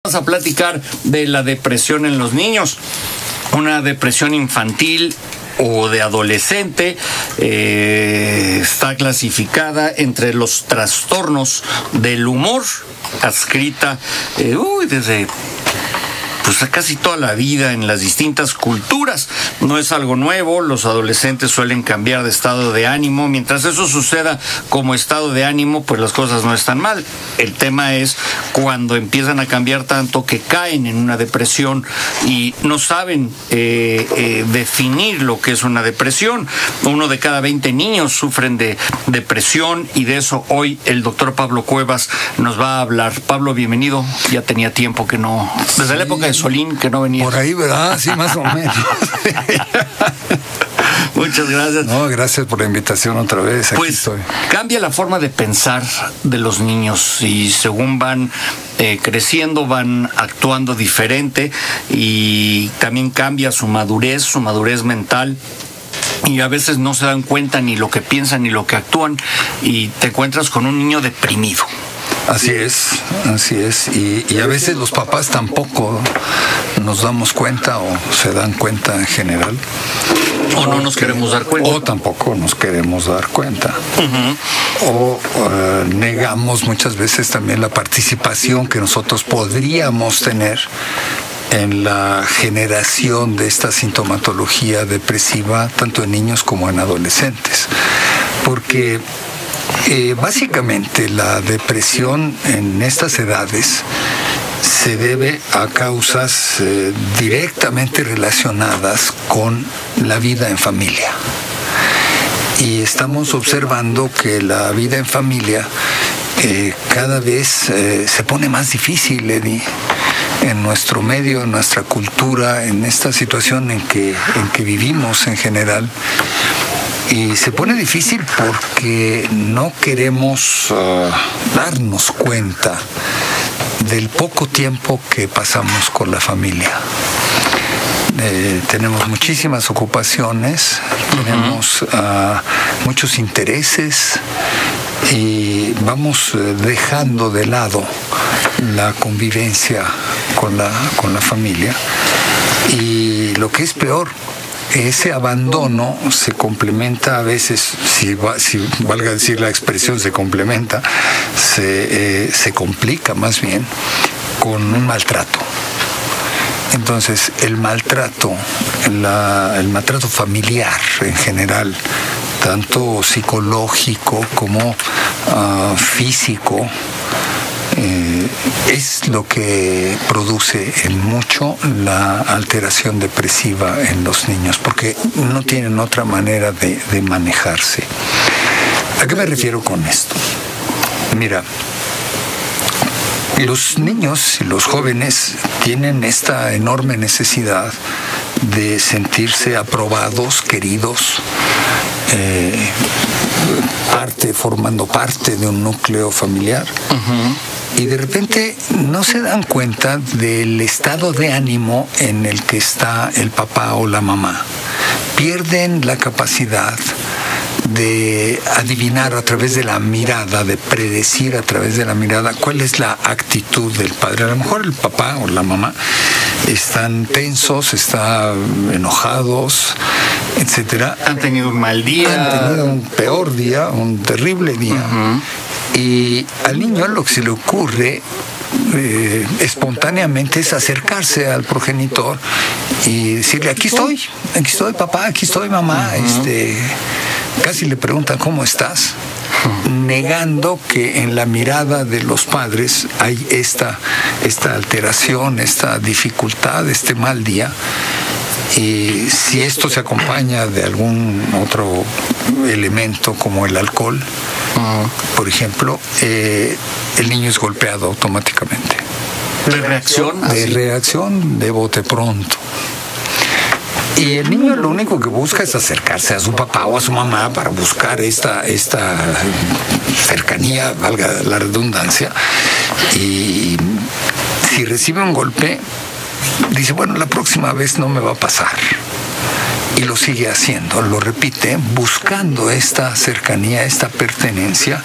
Vamos a platicar de la depresión en los niños. Una depresión infantil o de adolescente está clasificada entre los trastornos del humor, adscrita desde casi toda la vida en las distintas culturas. No es algo nuevo, los adolescentes suelen cambiar de estado de ánimo. Mientras eso suceda como estado de ánimo, pues las cosas no están mal. El tema es cuando empiezan a cambiar tanto que caen en una depresión y no saben definir lo que es una depresión. 1 de cada 20 niños sufren de depresión y de eso hoy el doctor Pablo Cuevas nos va a hablar. Pablo, bienvenido. Ya tenía tiempo que no... Desde la época de Solín que no venía. Por ahí, ¿verdad? Sí, más o menos. Muchas gracias. No, gracias por la invitación otra vez. Aquí estoy. Cambia la forma de pensar de los niños y según van creciendo, van actuando diferente y también cambia su madurez mental. Y a veces no se dan cuenta ni lo que piensan ni lo que actúan y te encuentras con un niño deprimido. Así es. Y a veces los papás tampoco nos damos cuenta o se dan cuenta en general. O no nos queremos dar cuenta. O tampoco nos queremos dar cuenta. Uh-huh. O negamos muchas veces también la participación que nosotros podríamos tener en la generación de esta sintomatología depresiva, tanto en niños como en adolescentes. Porque básicamente la depresión en estas edades se debe a causas directamente relacionadas con la vida en familia. Y estamos observando que la vida en familia cada vez se pone más difícil, Eddie, en nuestro medio, en nuestra cultura, en esta situación en que vivimos en general. Y se pone difícil porque no queremos darnos cuenta del poco tiempo que pasamos con la familia. Tenemos muchísimas ocupaciones, tenemos muchos intereses y vamos dejando de lado la convivencia con la familia. Y lo que es peor, ese abandono se complementa a veces, si valga decir la expresión, se complementa, se complica más bien con un maltrato. Entonces, el maltrato familiar en general, tanto psicológico como físico, es lo que produce en mucho la alteración depresiva en los niños, porque no tienen otra manera de manejarse. ¿A qué me refiero con esto? Mira, los niños y los jóvenes tienen esta enorme necesidad de sentirse aprobados, queridos, formando parte de un núcleo familiar. Uh-huh. Y de repente no se dan cuenta del estado de ánimo en el que está el papá o la mamá. Pierden la capacidad de adivinar a través de la mirada, de predecir a través de la mirada cuál es la actitud del padre. A lo mejor el papá o la mamá están tensos, están enojados, etcétera. Han tenido un mal día. Han tenido un peor día, un terrible día. Uh-huh. Y al niño lo que se le ocurre espontáneamente es acercarse al progenitor y decirle: aquí estoy papá, aquí estoy mamá. Uh-huh. Casi le preguntan: ¿cómo estás? Negando que en la mirada de los padres hay esta alteración, esta dificultad, este mal día. Y si esto se acompaña de algún otro elemento como el alcohol, por ejemplo, el niño es golpeado automáticamente. ¿De reacción? De reacción, de bote pronto. Y el niño lo único que busca es acercarse a su papá o a su mamá para buscar esta cercanía, valga la redundancia. Y si recibe un golpe, dice: bueno, la próxima vez no me va a pasar. Y lo sigue haciendo, lo repite, buscando esta cercanía, esta pertenencia.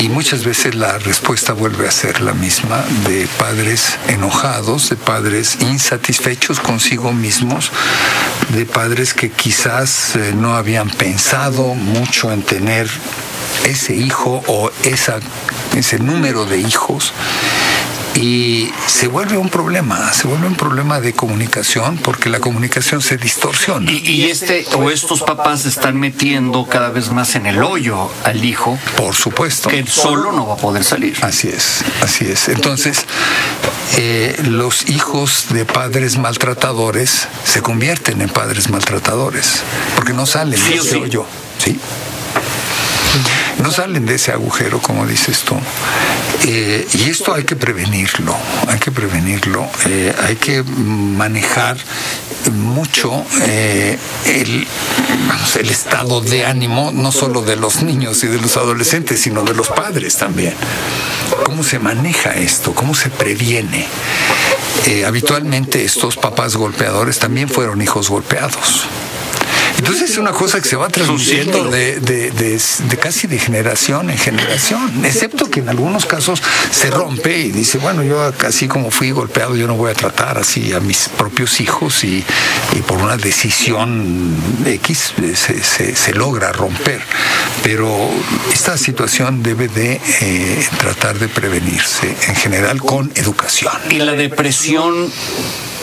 Y muchas veces la respuesta vuelve a ser la misma, de padres enojados, de padres insatisfechos consigo mismos, de padres que quizás no habían pensado mucho en tener ese hijo o ese número de hijos. Y se vuelve un problema de comunicación, porque la comunicación se distorsiona. Y estos papás están metiendo cada vez más en el hoyo al hijo. Por supuesto. Que solo no va a poder salir. Así es. Entonces, los hijos de padres maltratadores se convierten en padres maltratadores, porque no salen de ese hoyo. ¿Sí? No salen de ese agujero, como dices tú. Y esto hay que prevenirlo, hay que manejar mucho el estado de ánimo, no solo de los niños y de los adolescentes, sino de los padres también. ¿Cómo se maneja esto? ¿Cómo se previene? Habitualmente estos papás golpeadores también fueron hijos golpeados. Entonces es una cosa que se va transmitiendo de casi de generación en generación, excepto que en algunos casos se rompe y dice, bueno, yo así como fui golpeado, yo no voy a tratar así a mis propios hijos, y por una decisión X se logra romper. Pero esta situación debe de tratar de prevenirse en general con educación. Y la depresión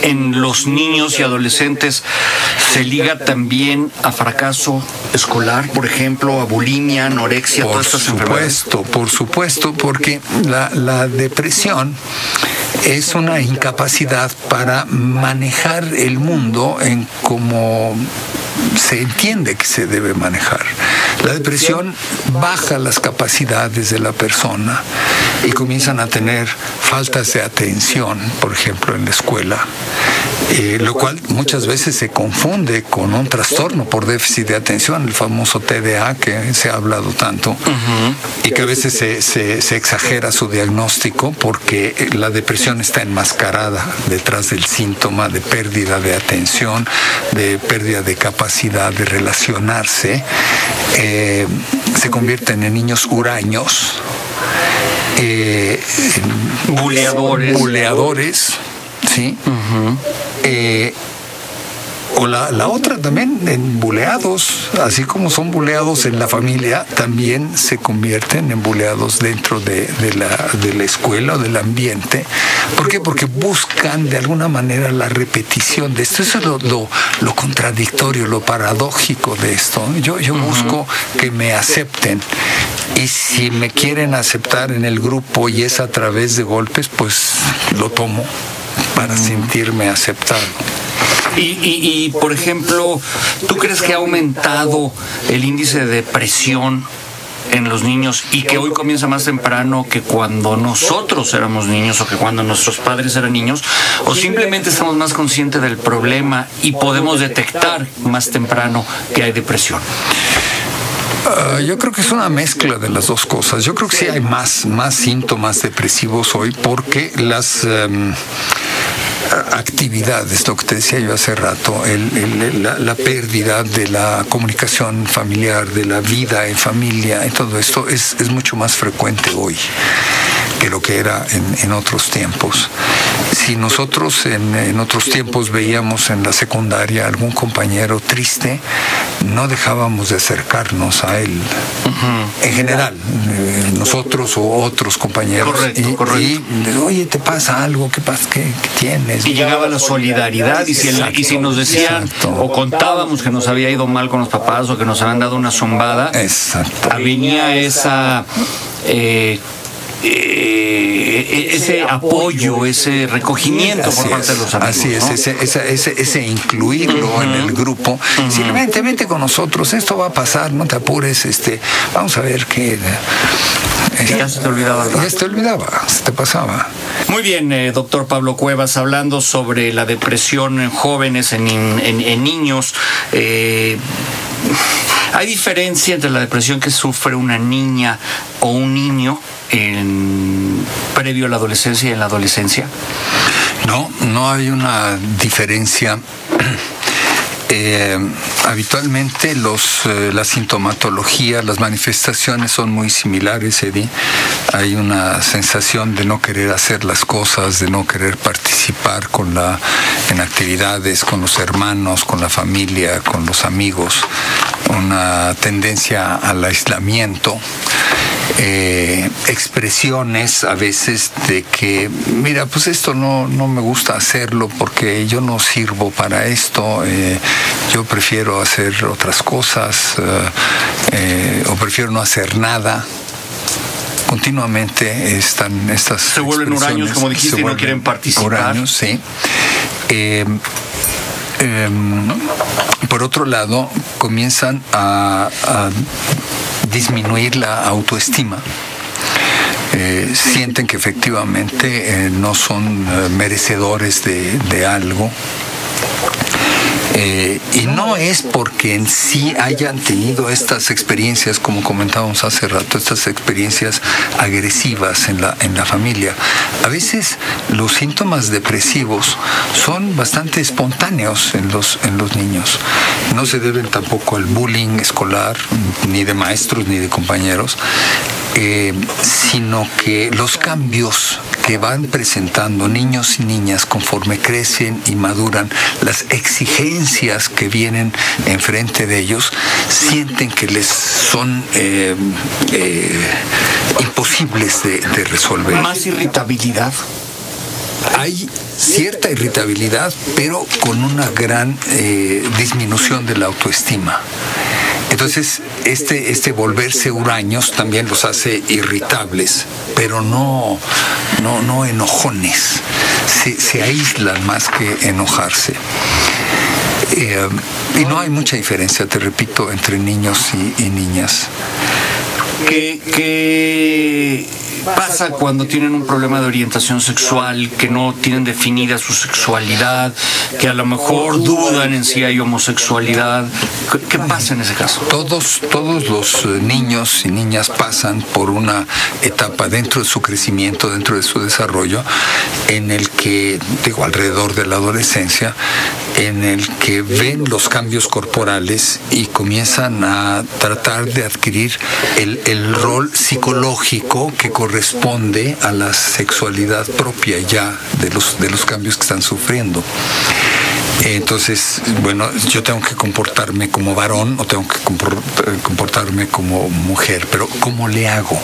en los niños y adolescentes se liga también a fracaso escolar, por ejemplo, a bulimia, anorexia, todas estas enfermedades. Por supuesto, porque la depresión es una incapacidad para manejar el mundo en como se entiende que se debe manejar. La depresión baja las capacidades de la persona y comienzan a tener faltas de atención, por ejemplo, en la escuela, lo cual muchas veces se confunde con un trastorno por déficit de atención, el famoso TDA que se ha hablado tanto, y que a veces se exagera su diagnóstico porque la depresión está enmascarada detrás del síntoma de pérdida de atención, de pérdida de capacidad de relacionarse. Se convierten en niños huraños, buleadores, ¿sí? O la otra también, en buleados, así como son buleados en la familia, también se convierten en buleados dentro de la escuela o del ambiente. ¿Por qué? Porque buscan de alguna manera la repetición de esto. Eso es lo contradictorio, lo paradójico de esto. Yo busco que me acepten, y si me quieren aceptar en el grupo y es a través de golpes, pues lo tomo para sentirme aceptado. Y, por ejemplo, ¿tú crees que ha aumentado el índice de depresión en los niños y que hoy comienza más temprano que cuando nosotros éramos niños o que cuando nuestros padres eran niños? ¿O simplemente estamos más conscientes del problema y podemos detectar más temprano que hay depresión? Yo creo que es una mezcla de las dos cosas. Yo creo que sí hay más síntomas depresivos hoy, porque las actividades, lo que te decía yo hace rato, la pérdida de la comunicación familiar, de la vida en familia, y todo esto es mucho más frecuente hoy que lo que era en otros tiempos. Si nosotros en otros tiempos veíamos en la secundaria algún compañero triste, no dejábamos de acercarnos a él. En general, nosotros o otros compañeros. Correcto. Y oye, ¿te pasa algo? ¿Qué pasa? ¿Qué tienes? Y llegaba la solidaridad, y si nos decían, exacto, o contábamos que nos había ido mal con los papás o que nos habían dado una zombada, exacto, venía esa ese apoyo, ese recogimiento por parte de los amigos. Así es, ese incluirlo en el grupo. Simplemente vente con nosotros, esto va a pasar, no te apures, vamos a ver qué. Ya se te olvidaba. Ya se te olvidaba, se te pasaba. Muy bien, doctor Pablo Cuevas, hablando sobre la depresión en jóvenes, en niños. ¿Hay diferencia entre la depresión que sufre una niña o un niño previo a la adolescencia y en la adolescencia? No hay una diferencia. Habitualmente la sintomatología, las manifestaciones son muy similares, Eddie. Hay una sensación de no querer hacer las cosas, de no querer participar en actividades con los hermanos, con la familia, con los amigos, una tendencia al aislamiento. Expresiones a veces de que, mira, pues esto no me gusta hacerlo porque yo no sirvo para esto, yo prefiero hacer otras cosas, o prefiero no hacer nada. Continuamente están estas se vuelven huraños, como dijiste, y no quieren participar. Huraños, sí. Por otro lado, comienzan a disminuir la autoestima. Sienten que efectivamente no son merecedores de algo. Y no es porque en sí hayan tenido estas experiencias, como comentábamos hace rato, estas experiencias agresivas en la familia. A veces los síntomas depresivos son bastante espontáneos en los niños. No se deben tampoco al bullying escolar, ni de maestros ni de compañeros, sino que los cambios que van presentando niños y niñas conforme crecen y maduran, las exigencias que vienen enfrente de ellos, sienten que les son imposibles de resolver. Más irritabilidad. Hay cierta irritabilidad, pero con una gran disminución de la autoestima. Entonces, este volverse huraños también los hace irritables, pero no enojones. Se aíslan más que enojarse. Y no hay mucha diferencia, te repito, entre niños y niñas. ¿Qué pasa cuando tienen un problema de orientación sexual, que no tienen definida su sexualidad, que a lo mejor dudan en si hay homosexualidad? ¿Qué pasa en ese caso? Todos los niños y niñas pasan por una etapa dentro de su crecimiento, dentro de su desarrollo, en el que, alrededor de la adolescencia, en el que ven los cambios corporales y comienzan a tratar de adquirir el rol psicológico que corresponde a la sexualidad propia ya de los cambios que están sufriendo. Entonces, bueno, yo tengo que comportarme como varón o tengo que comportarme como mujer, pero ¿cómo le hago?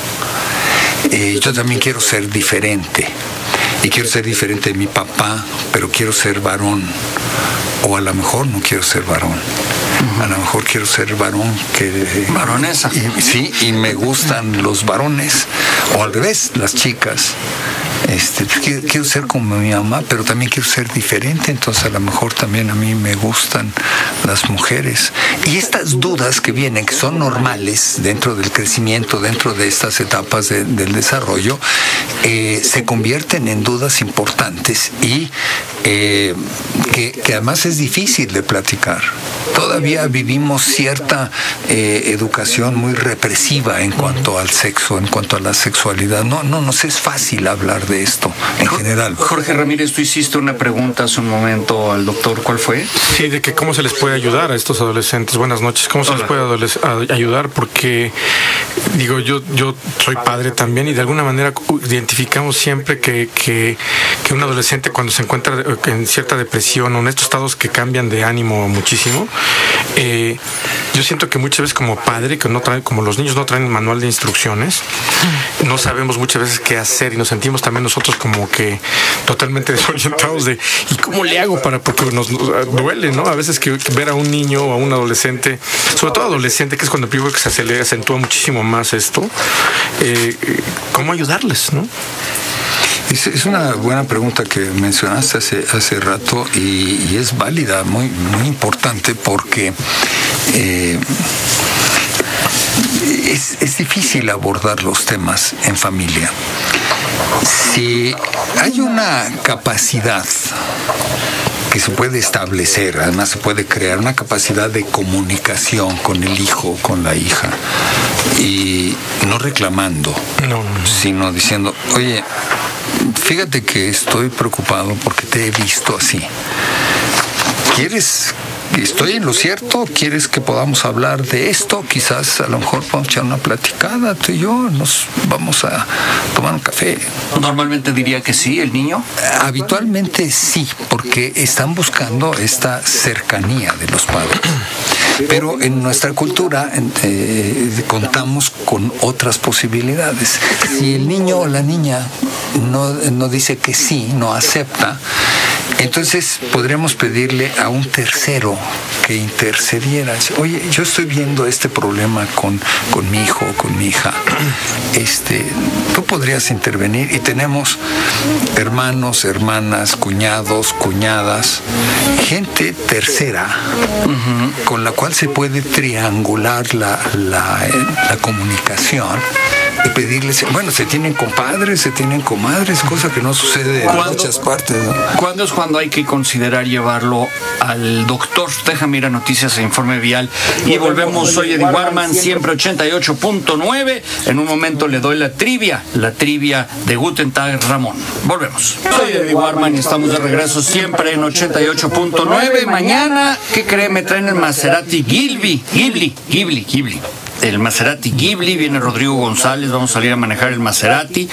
Yo también quiero ser diferente. Y quiero ser diferente de mi papá, pero quiero ser varón. O a lo mejor no quiero ser varón. A lo mejor quiero ser varón que... Varonesa. Sí, y me gustan los varones. O al revés, las chicas. Quiero ser como mi mamá, pero también quiero ser diferente, entonces a lo mejor también a mí me gustan las mujeres. Y estas dudas que vienen, que son normales dentro del crecimiento, dentro de estas etapas del desarrollo, se convierten en dudas importantes y que además es difícil de platicar. Todavía vivimos cierta educación muy represiva en cuanto al sexo, en cuanto a la sexualidad. No nos es fácil hablar de esto en general. Jorge Ramírez, tú hiciste una pregunta hace un momento al doctor, ¿cuál fue? Sí, de que cómo se les puede ayudar a estos adolescentes. Buenas noches, ¿cómo se les puede ayudar? Porque, digo, yo soy padre también y de alguna manera identificamos siempre que un adolescente cuando se encuentra en cierta depresión o en estos estados que cambian de ánimo muchísimo, yo siento que muchas veces como padre, que no traen, como los niños no traen manual de instrucciones, no sabemos muchas veces qué hacer y nos sentimos también nosotros como que totalmente desorientados de ¿y cómo le hago porque nos duele, ¿no? A veces que ver a un niño o a un adolescente, sobre todo adolescente, que es cuando pienso que se acentúa muchísimo más esto, ¿cómo ayudarles, no? Es una buena pregunta que mencionaste hace rato y es válida, muy, muy importante porque es difícil abordar los temas en familia. Si hay una capacidad que se puede establecer, además se puede crear una capacidad de comunicación con el hijo, con la hija, y no reclamando, sino diciendo, oye, fíjate que estoy preocupado porque te he visto así. ¿Quieres ¿estoy en lo cierto? ¿Quieres que podamos hablar de esto? Quizás a lo mejor podemos echar una platicada, tú y yo, nos vamos a tomar un café. Normalmente diría que sí, el niño. Habitualmente sí, porque están buscando esta cercanía de los padres. Pero en nuestra cultura contamos con otras posibilidades. Si el niño o la niña no dice que sí, no acepta, entonces podríamos pedirle a un tercero que intercediera. Oye, yo estoy viendo este problema con mi hijo o con mi hija. Tú podrías intervenir. Y tenemos hermanos, hermanas, cuñados, cuñadas, gente tercera, con la cual se puede triangular la comunicación y pedirles, bueno, se tienen compadres, se tienen comadres, cosa que no sucede en muchas partes, ¿no? ¿Cuándo es cuando hay que considerar llevarlo al doctor? Déjame ir a Noticias e Informe Vial y volvemos. Soy Eddie Warman, siempre 88.9. En un momento le doy la trivia de Guten Tag Ramón. Volvemos. Soy Eddie Warman y estamos de regreso siempre en 88.9. Mañana, ¿qué cree? Me traen el Maserati Ghibli. El Maserati Ghibli, viene Rodrigo González, vamos a salir a manejar el Maserati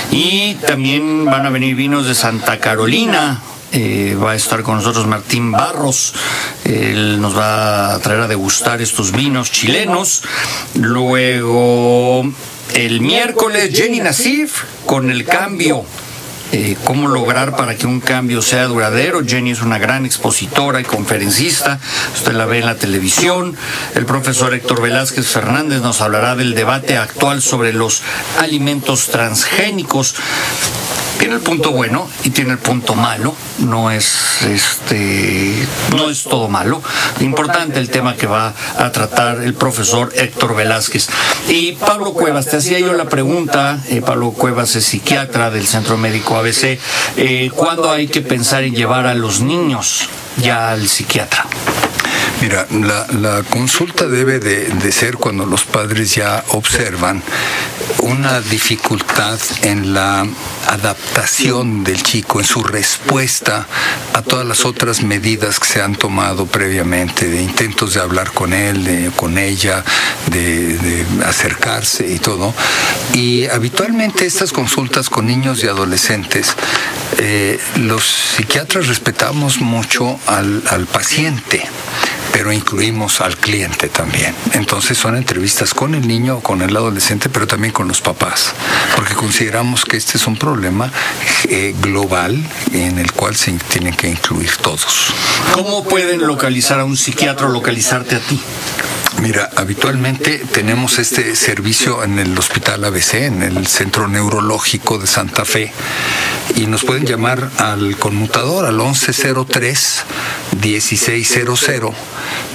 y también van a venir vinos de Santa Carolina. Va a estar con nosotros Martín Barros, él nos va a traer a degustar estos vinos chilenos. Luego el miércoles Jenny Nassif con el cambio. Cómo lograr para que un cambio sea duradero. Jenny es una gran expositora y conferencista, usted la ve en la televisión. El profesor Héctor Velázquez Fernández nos hablará del debate actual sobre los alimentos transgénicos. Tiene el punto bueno y tiene el punto malo. No es todo malo. Importante el tema que va a tratar el profesor Héctor Velázquez. Y Pablo Cuevas, te hacía yo la pregunta. Pablo Cuevas es psiquiatra del Centro Médico ABC. ¿Cuándo hay que pensar en llevar a los niños ya al psiquiatra? Mira, la consulta debe de ser cuando los padres ya observan una dificultad en la adaptación del chico, en su respuesta a todas las otras medidas que se han tomado previamente, de intentos de hablar con él, con ella, de acercarse y todo. Y habitualmente estas consultas con niños y adolescentes, los psiquiatras respetamos mucho al paciente, pero incluimos al cliente también. Entonces son entrevistas con el niño o con el adolescente, pero también con los papás, porque consideramos que este es un problema global en el cual se tienen que incluir todos. ¿Cómo pueden localizar a un psiquiatra o localizarte a ti? Mira, habitualmente tenemos este servicio en el Hospital ABC, en el Centro Neurológico de Santa Fe, y nos pueden llamar al conmutador al 1103-1600,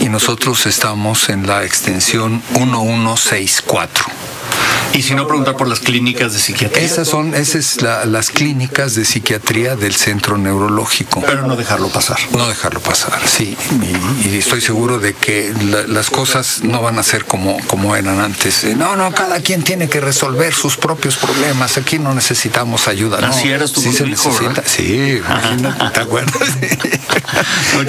y nosotros estamos en la extensión 1164. Y si no, preguntar por las clínicas de psiquiatría. Esas son las clínicas de psiquiatría del Centro Neurológico. Pero no dejarlo pasar. No dejarlo pasar, sí. Y estoy seguro de que las cosas no van a ser como eran antes. No, cada quien tiene que resolver sus propios problemas. Aquí no necesitamos ayuda. Así eras tú sí con se tu hijo, necesita. ¿verdad? Sí, imagínate, ¿te acuerdas?